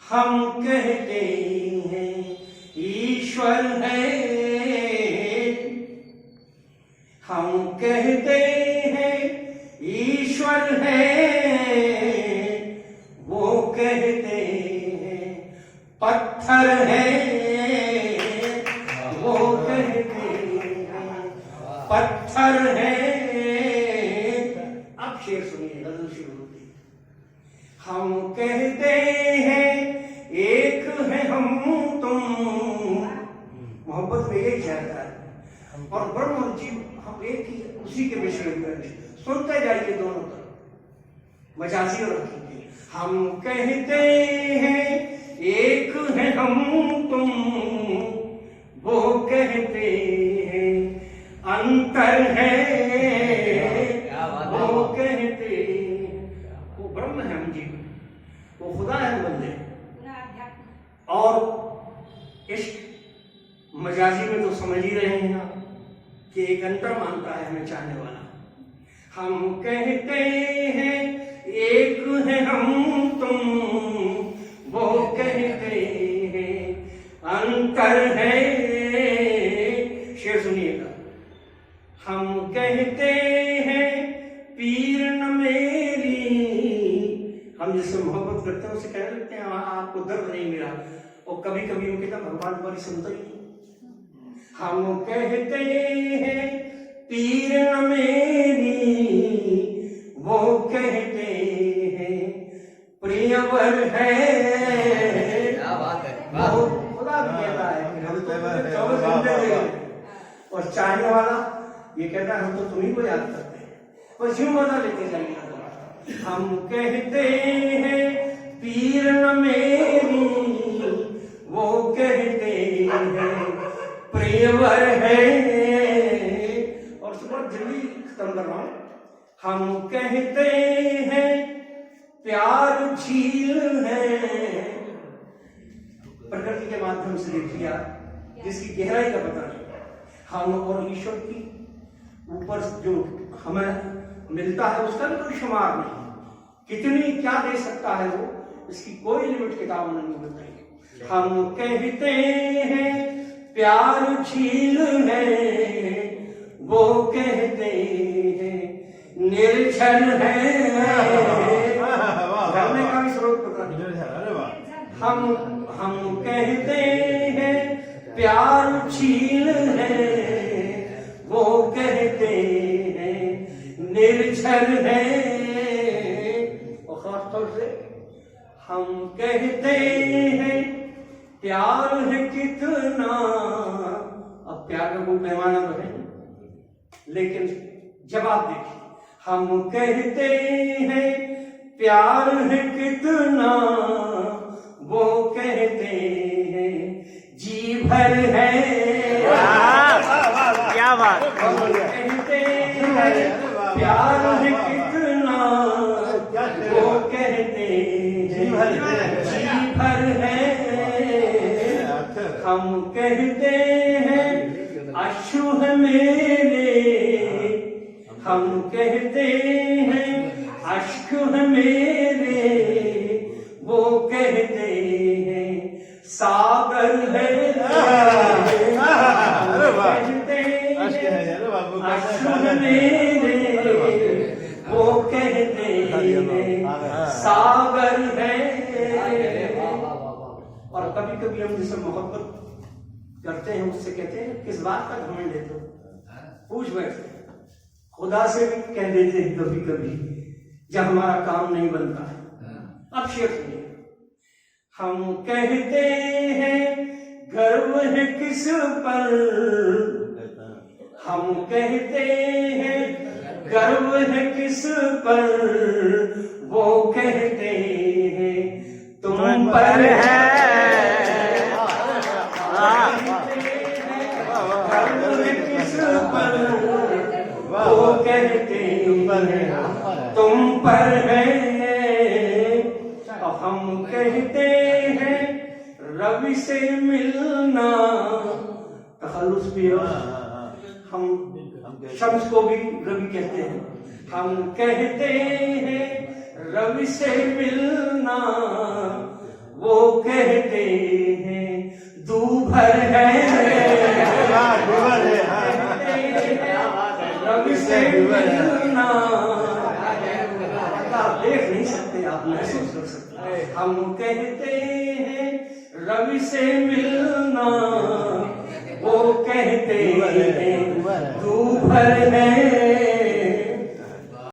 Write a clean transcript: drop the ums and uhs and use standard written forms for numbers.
हम कहते हैं ईश्वर है, हम कहते हैं ईश्वर है, वो कहते हैं पत्थर है, वो कहते हैं पत्थर है। अब शेर सुनिए, गजल शुरू होती। हम कहते हैं एक है हम तुम, मोहब्बत में एक जाता है, और ब्रह्म और जीव हम एक ही, उसी के मिश्रण में सुनते जाइए दोनों तरफ, मजाजी और हकीकी। हम कहते हैं एक है हम तुम, वो कहते हैं अंतर है, वो कहते हैं वो ब्रह्म है हम जीव, वो खुदा है हम बंदे। और इश्क मजाजी में तो समझ ही रहे हैं आप कि एक अंतर मानता है हमें चाहने वाला। हम कहते हैं एक है हम तुम, वो कहते हैं अंतर है। शेर सुनिएगा। हम कहते हैं पीर न मेरी, हम जिससे मोहब्बत करते हैं उसे कहने लगते हैं आपको दर्द नहीं मिला, और कभी कभी हम कहते हैं भगवान तुम्हारी सुनता ही नहीं। हम कहते हैं पीर न मेरी, वो कहते हैं प्रियवर है, वो खुदा भी कहता है हम तो 24 घंटे, और चाहने वाला ये कहता है हम तो तुम्ही को याद करते हैं, और यूं मजा लेते जाइए। हम कहते हैं पीर न मेरी, वो कहते हैं प्रियवर है, और सुबह जल्दी खत्म कर रहा हूं। हम कहते हैं प्यार झील है, प्रकृति के माध्यम से देखिए जिसकी गहराई का पता नहीं। हम और ईश्वर की ऊपर जो हमें मिलता है उसका भी कोई शुमार नहीं, कितनी क्या दे सकता है वो, इसकी कोई लिमिट किताबों में नहीं बताई। हम कहते हैं प्यार झील है, वो कहते हैं निर्झर है, झरने का भी स्रोत पता नहीं। हम कहते हैं प्यार झील है, वो कहते हैं निर्झर है, और खासतौर से हम कहते हैं प्यार है कितना। अब प्यार का कोई पैमाना तो है, लेकिन जवाब देखिए। हम कहते हैं प्यार है कितना, वो कहते हैं जी भर है, क्या बात। हम कहते हैं प्यार है कितना, वो कहते हैं जी भर है। हम कहते हैं अश्रु है मेरे, हम कहते हैं अश्रु है मेरे, वो कहते हैं सागर है, कहते हैं अश्रु है मेरे, वो कहते हैं सागर है। और कभी कभी हम जिससे मोहब्बत करते हैं उससे कहते हैं किस बात का घमंड है, तो पूछ बैठते हैं। खुदा से भी कह देते हैं कभी कभी जब हमारा काम नहीं बनता है। अब शेर सुनिए। हम कहते हैं गर्व है किस पर, हम कहते हैं गर्व है किस पर, वो कहते हैं तुम पर है, गर्व है किस पर, वो कहते हैं तुम पर है। और हम कहते हैं रवि से मिलना, तखल्लुस भी हो, हम शम्स को भी रवि कहते हैं। हम कहते हैं रवि से मिलना, वो कहते हैं दूभर है, रवि से मिलना। आप देख नहीं सकते, आप महसूस कर सकते। हम कहते हैं रवि से मिलना, वो कहते हैं दूभर है।